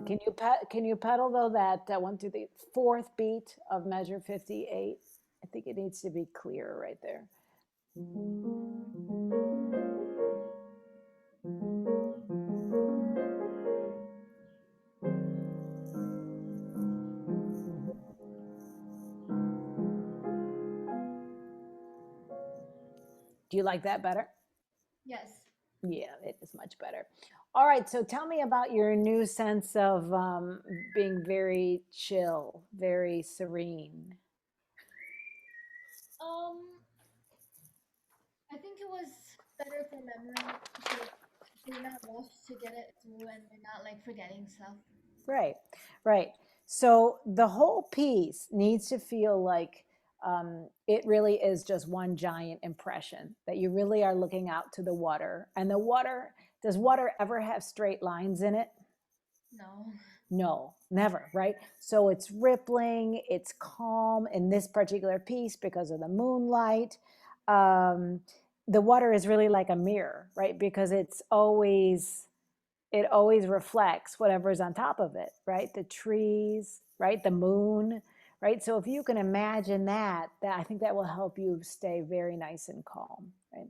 Can you pedal though that one through the fourth beat of measure 58? I think it needs to be clearer right there. Do you like that better? Yes. Yeah, it is much better. All right, so tell me about your new sense of being very chill, very serene. Um, I think it was better for memory because you're not rushed to get it through and you're not like forgetting stuff. Right, right. So the whole piece needs to feel like it really is just one giant impression, that you really are looking out to the water. And the water, does water ever have straight lines in it? No. No, never, right? So it's rippling, it's calm in this particular piece because of the moonlight. Um, the water is really like a mirror, right? Because it always reflects whatever's on top of it, right? The trees, right? The moon, right? So if you can imagine that I think that will help you stay very nice and calm, right?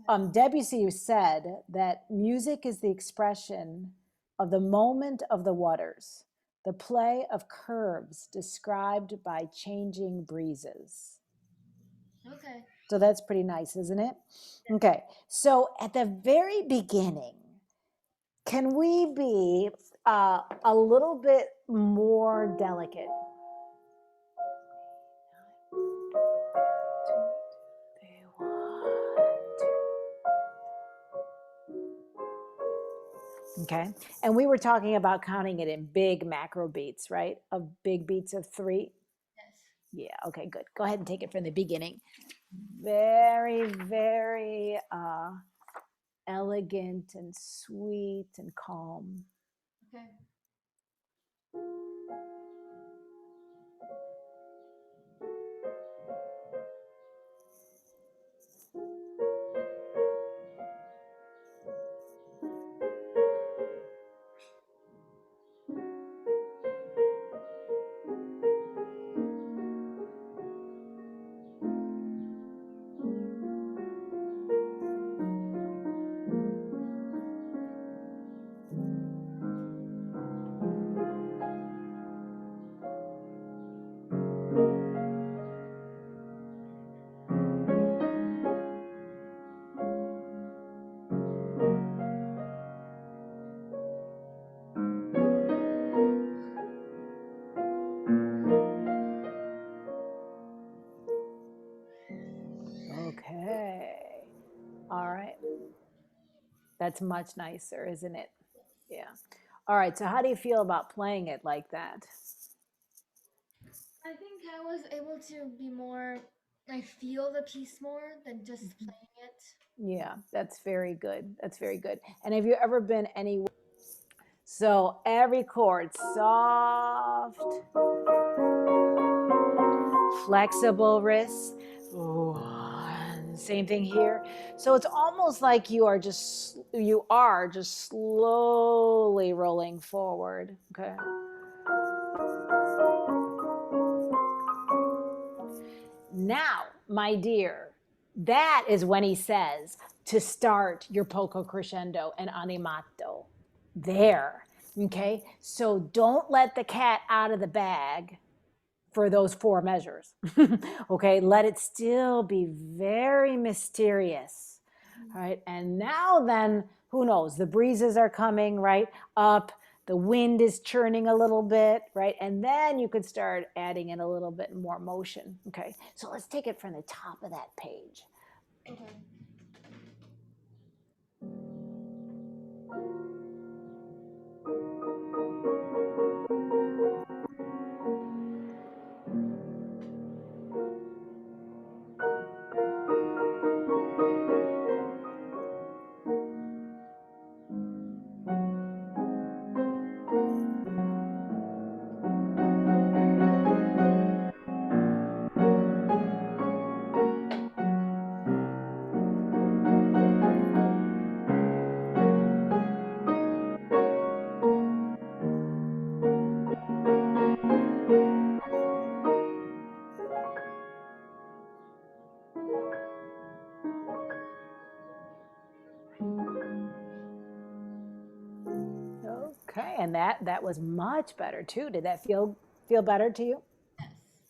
Okay. Debussy said that music is the expression of the moment of the waters, the play of curves described by changing breezes. Okay. So that's pretty nice, isn't it? Okay, so at the very beginning, can we be a little bit more delicate? Okay. And we were talking about counting it in big macro beats, right? Of big beats of three. Yes. Yeah. Okay, good. Go ahead and take it from the beginning. Very, very elegant and sweet and calm. Okay. Okay. All right. That's much nicer, isn't it? Yeah. All right. So, how do you feel about playing it like that? I think I was able to be more, like, feel the piece more than just playing it. Yeah, that's very good. That's very good. And have you ever been anywhere? So, every chord soft, flexible wrists. Ooh, same thing here. So it's almost like you are just slowly rolling forward. Okay. Now, my dear, that is when he says to start your poco crescendo and animato. There. Okay. So don't let the cat out of the bag for those four measures. Okay. Let it still be very mysterious. All right. And now, then, who knows? The breezes are coming, right? Up. The wind is churning a little bit, right? And then you could start adding in a little bit more motion. Okay. So let's take it from the top of that page. Okay. Okay, and that was much better too. Did that feel better to you? Yes.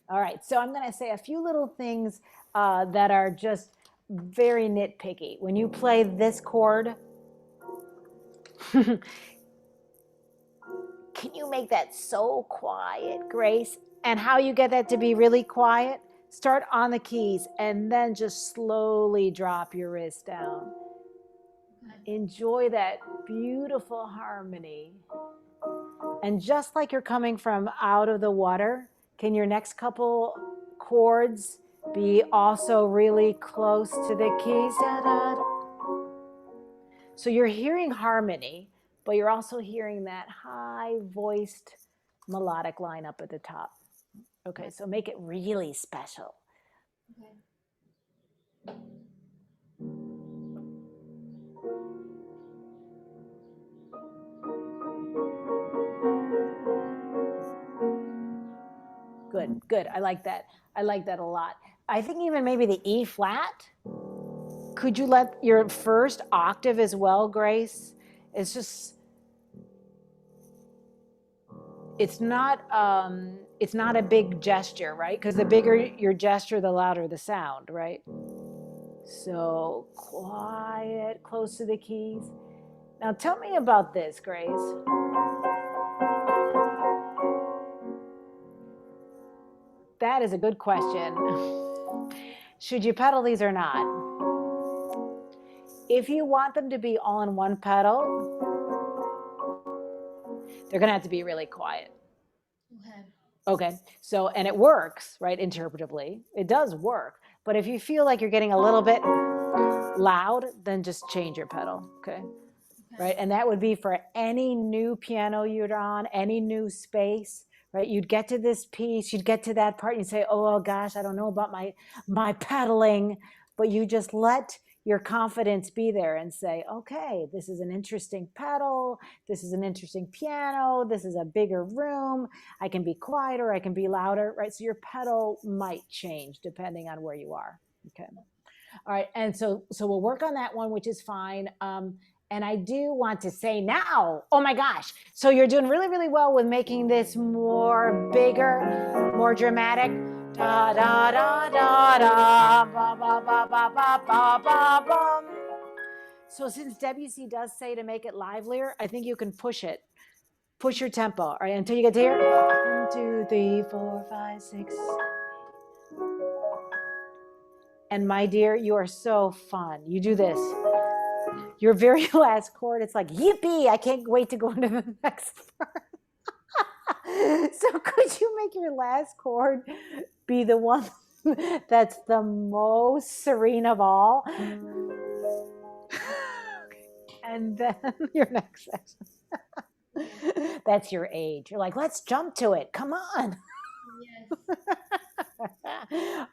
All right, so I'm going to say a few little things that are just very nitpicky. When you play this chord, can you make that so quiet, Grace? And how you get that to be really quiet? Start on the keys and then just slowly drop your wrist down. Okay. Enjoy that beautiful harmony. And just like you're coming from out of the water, can your next couple chords be also really close to the keys? Da, da, da. So you're hearing harmony, but you're also hearing that high voiced melodic line up at the top. Okay, so make it really special. Okay. Good, good. I like that. I like that a lot. I think even maybe the E flat. Could you let your first octave as well, Grace? It's just, it's not a big gesture, right? Because the bigger your gesture, the louder the sound, right? So quiet, close to the keys. Now tell me about this, Grace. That is a good question. Should you pedal these or not? If you want them to be all in one pedal, they're gonna have to be really quiet. Okay. Okay, so, and it works, right, interpretively. It does work. But if you feel like you're getting a little bit loud, then just change your pedal, okay? Right, and that would be for any new piano you're on, any new space, right? You'd get to this piece, you'd get to that part, and you'd say, oh gosh, I don't know about my pedaling, but you just let your confidence be there and say, okay, this is an interesting pedal, this is an interesting piano, this is a bigger room, I can be quieter, I can be louder, right? So your pedal might change depending on where you are, okay? All right, and so we'll work on that one, which is fine. And I do want to say now, oh my gosh, so you're doing really, really well with making this more bigger, more dramatic. Da da da da da ba ba ba ba ba ba ba ba. So since Debussy does say to make it livelier, I think you can push it. Push your tempo, all right, until you get to here. 1, 2, 3, 4, 5, 6. And my dear, you are so fun. You do this. Your very last chord, it's like, yippee, I can't wait to go into the next part. So could you make your last chord be the one that's the most serene of all? And then your next section. That's your age. You're like, let's jump to it. Come on. Yes.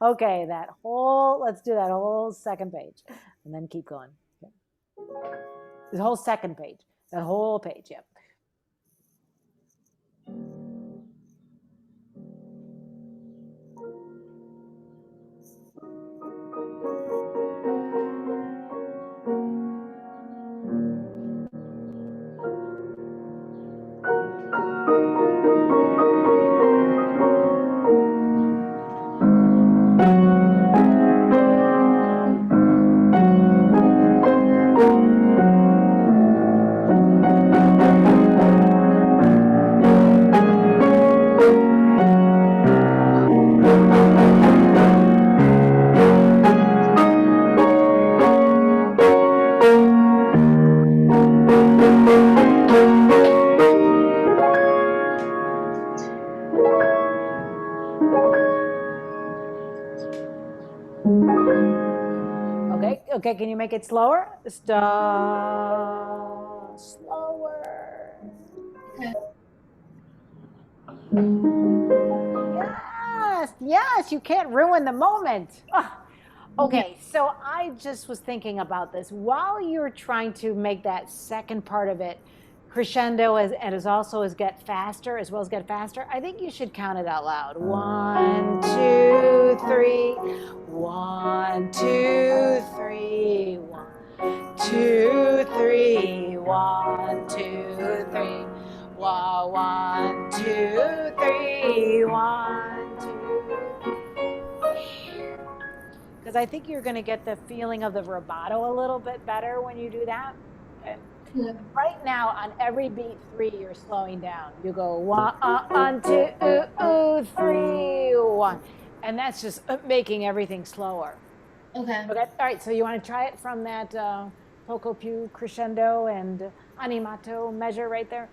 Okay, let's do that whole second page and then keep going. Okay. The whole second page, that whole page, yep. Okay, can you make it slower? Stop. Slower. Okay. Yes, you can't ruin the moment. Oh, okay, so I just was thinking about this. While you're trying to make that second part of it crescendo and as also as get faster, as well as get faster, I think you should count it out loud. 1, 2, 3. 1, 2, 3. 1, 2, 3. 1, 2, 3. because I think you're going to get the feeling of the rubato a little bit better when you do that. Okay. Yeah. Right now, on every beat 3, you're slowing down. You go 1, 2, 3, 1, and that's just making everything slower. Okay. Okay. All right. So you want to try it from that poco più crescendo and animato measure right there?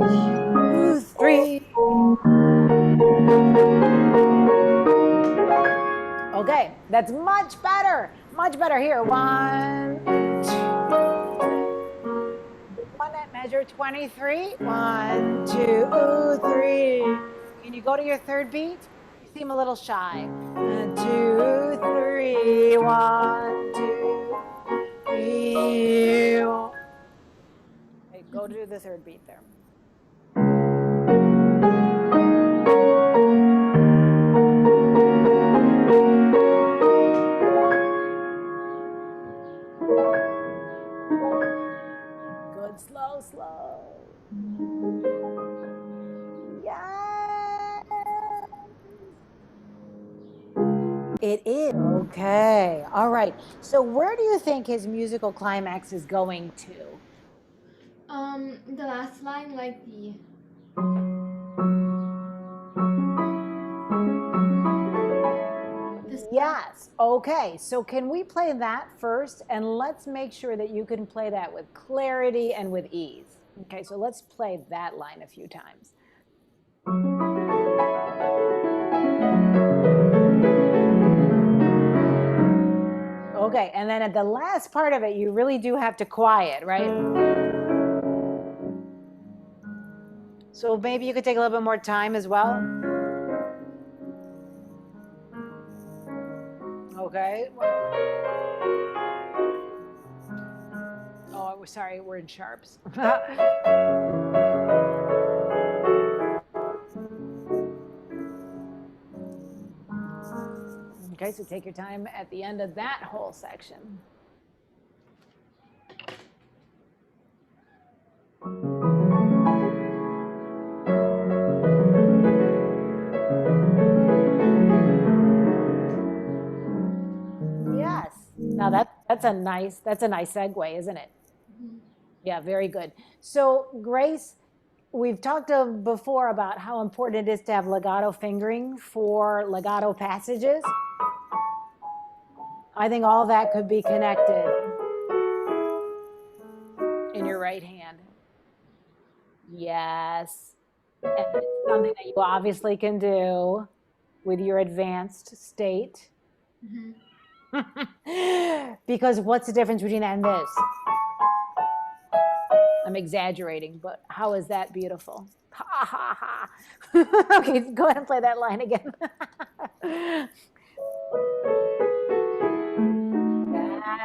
Two, three. Okay, that's much better. Much better here. 1, 2. One at measure 23. 1, 2, 3. Can you go to your third beat? You seem a little shy. 2, 3. 1, 2, 3. Okay, go to the third beat there. Good, slow, slow. Yes. It is. Okay. All right. So where do you think his musical climax is going to? The last line, like the. This. Yes. Okay. So can we play that first? And let's make sure that you can play that with clarity and with ease. Okay. So let's play that line a few times. Okay. And then at the last part of it, you really do have to quiet, right? So maybe you could take a little bit more time as well. Okay. Oh, sorry, we're in sharps. Okay, so take your time at the end of that whole section. Yes. Now that's a nice segue, isn't it? Mhm. Yeah, very good. So Grace, we've talked before about how important it is to have legato fingering for legato passages. I think all that could be connected in your right hand. Yes. And it's something that you obviously can do with your advanced state. Mhm. Because what's the difference between that and this? I'm exaggerating, but how is that beautiful? Ha ha ha. Okay, go ahead and play that line again.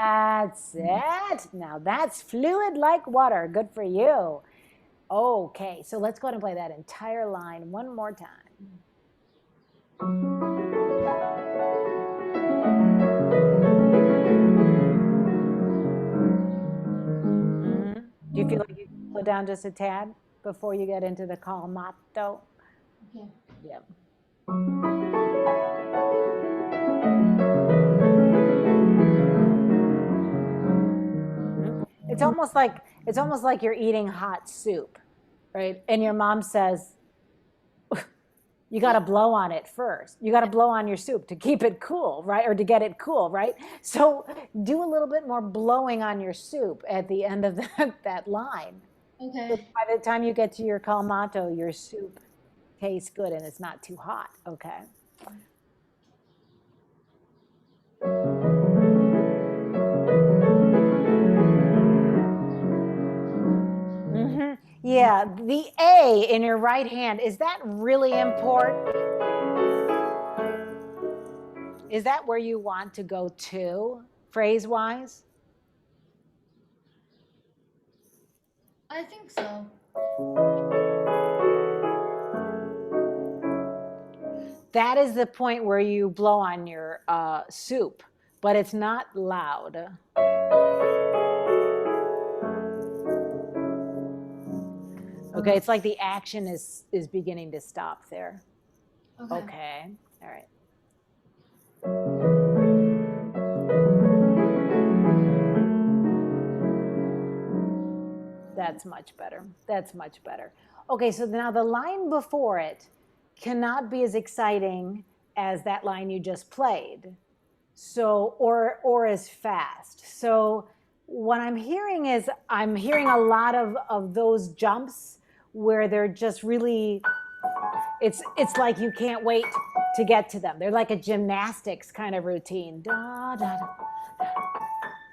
That's it. Now that's fluid like water. Good for you. Okay, so let's go ahead and play that entire line one more time. Do you feel like you can slow down just a tad before you get into the calmato? Okay. Yep. It's almost like you're eating hot soup, right? And your mom says, you got to blow on it first. You got to blow on your soup to keep it cool, right? Or to get it cool, right? So do a little bit more blowing on your soup at the end of that line. Okay. So by the time you get to your calmato, your soup tastes good and it's not too hot, okay? Yeah, the A in your right hand, is that really important? Is that where you want to go to, phrase-wise? I think so. That is the point where you blow on your soup. but it's not loud. Okay, it's like the action is beginning to stop there. Okay. All right. That's much better. That's much better. Okay, so now the line before it cannot be as exciting as that line you just played. So, or as fast. So what I'm hearing is I'm hearing a lot of those jumps where they're just really, it's like you can't wait to get to them. They're like a gymnastics kind of routine. Da, da, da.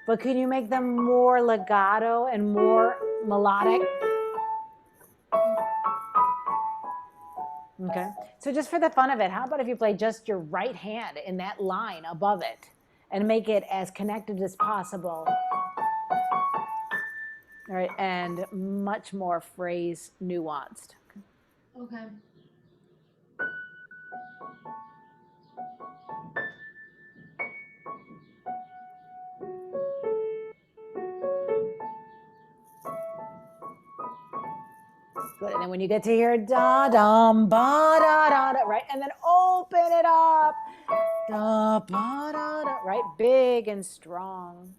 But can you make them more legato and more melodic? Okay. So just for the fun of it, how about if you play just your right hand in that line above it and make it as connected as possible? All right, and much more phrase nuanced. Okay. Good. And then when you get to hear da dum ba da da da, right, and then open it up, da ba da da, right, big and strong.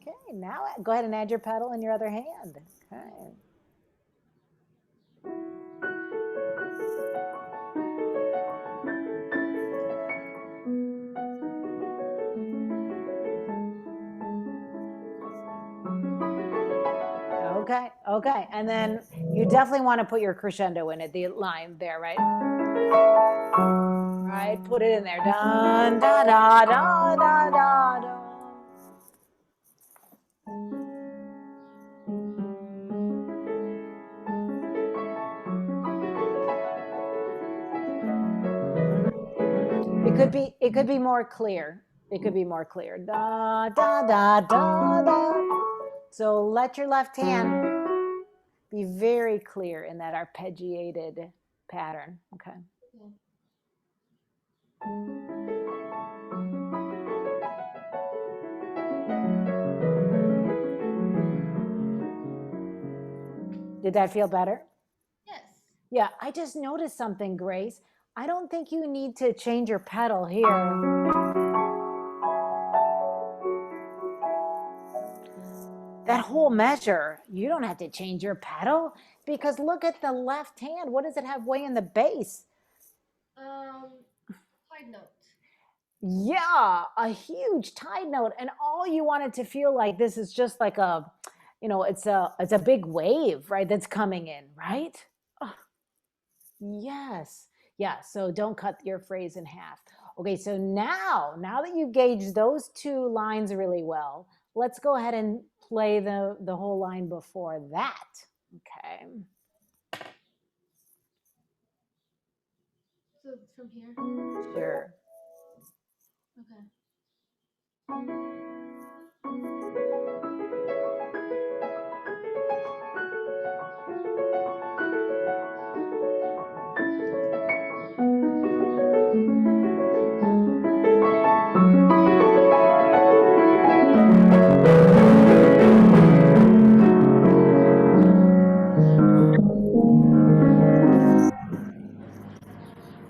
Okay, now go ahead and add your pedal in your other hand. Okay. Okay, okay. And then you definitely want to put your crescendo in it, the line there, right? Right, put it in there. Dun, da, da, da, da, da, da. It could be more clear. It could be more clear. Da, da, da, da, da. So let your left hand be very clear in that arpeggiated pattern. Okay. Did that feel better? Yes. Yeah, I just noticed something, Grace. I don't think you need to change your pedal here. That whole measure, you don't have to change your pedal because look at the left hand. What does it have way in the bass? Hard note. Yeah, a huge tied note. And all you want it to feel like this is just like a, it's a big wave, right? That's coming in, right? Oh, yes. Yeah. So don't cut your phrase in half. Okay. So now that you've gauged those two lines really well, let's go ahead and play the whole line before that. Okay. So from here? Sure. Okay.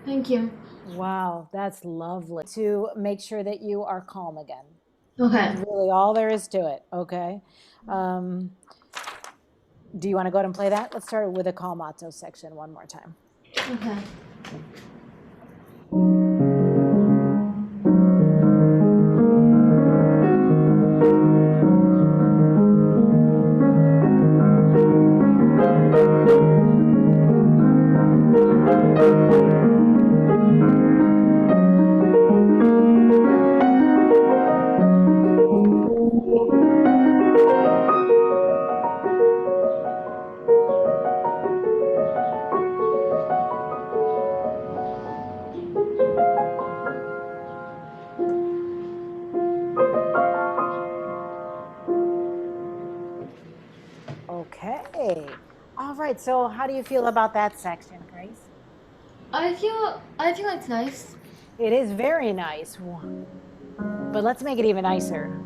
Thank you. Wow, that's lovely. To make sure that you are calm again. Okay. That's really all there is to it. Okay. Do you want to go ahead and play that? Let's start with a calmato section one more time. Okay. right, so how do you feel about that section, Grace? I feel it's nice. It is very nice, but let's make it even nicer.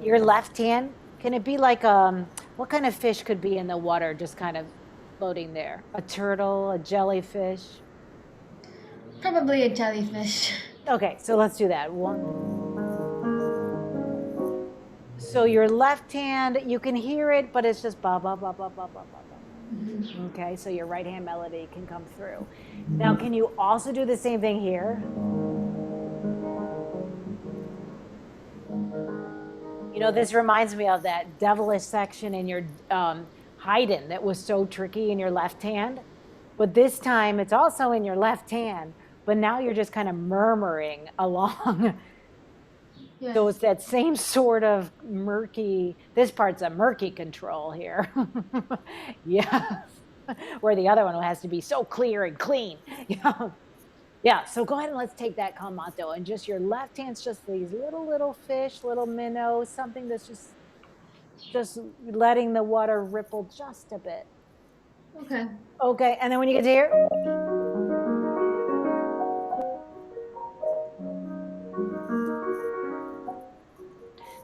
Your left hand, can it be like what kind of fish could be in the water just kind of floating there? A turtle, a jellyfish? Probably a jellyfish. Okay, so let's do that. One. So your left hand, you can hear it, but it's just ba ba ba ba ba ba ba ba. Okay, so your right hand melody can come through. Now, can you also do the same thing here? You know, this reminds me of that devilish section in your Haydn that was so tricky in your left hand. But this time it's also in your left hand, but now you're just kind of murmuring along. Yes. So it's that same sort of murky, this part's a murky control here. Yes. Where the other one has to be so clear and clean. Yeah. Yeah, so go ahead and let's take that calmato and just your left hand's just these little fish, little minnows, something that's just letting the water ripple just a bit. Okay. Okay, and then when you get to here,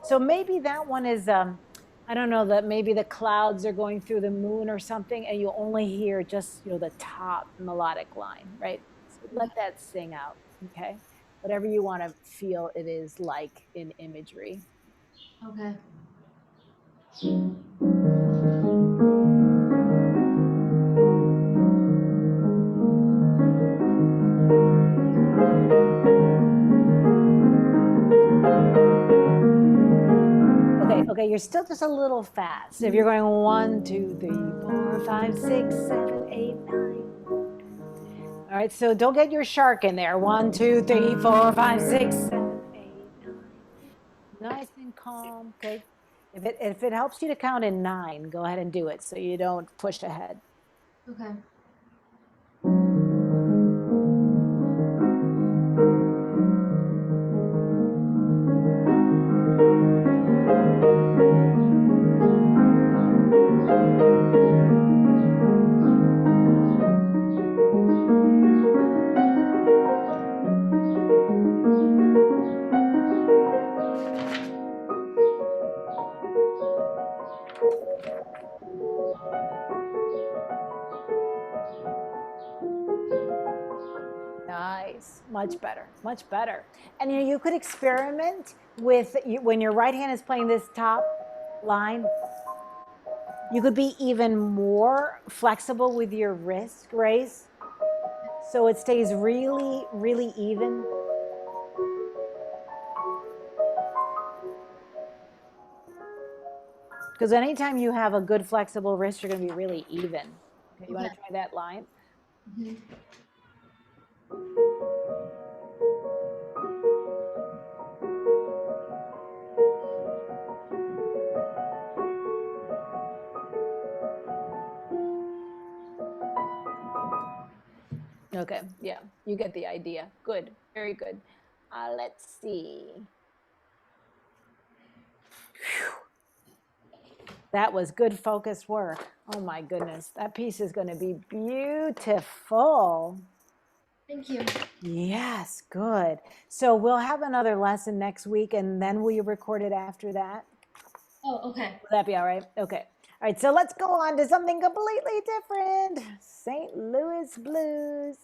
so maybe that one is I don't know, that maybe the clouds are going through the moon or something, and you only hear just the top melodic line, right? So let that sing out, okay? Whatever you want to feel it is like in imagery. Okay. Okay, you're still just a little fast. If you're going 1, 2, 3, 4, 5, 6, 7, 8, 9. All right, so don't get your shark in there. 1, 2, 3, 4, 5, 6, 7, 8, 9. Nice and calm. Okay. If it helps you to count in 9, go ahead and do it so you don't push ahead. Okay. Nice, much better, much better. And you could experiment with when your right hand is playing this top line. You could be even more flexible with your wrist, Grace, so it stays really, really even. Because anytime you have a good flexible wrist, you're going to be really even. Okay, you want to try that line? Mm-hmm. Okay, yeah, you get the idea. Good, very good. Let's see. Whew. That was good focused work. Oh my goodness, that piece is going to be beautiful. Thank you. Yes, good. So we'll have another lesson next week, and then will you record it after that? Oh, okay. Will that be all right? Okay. All right, so let's go on to something completely different. St. Louis Blues.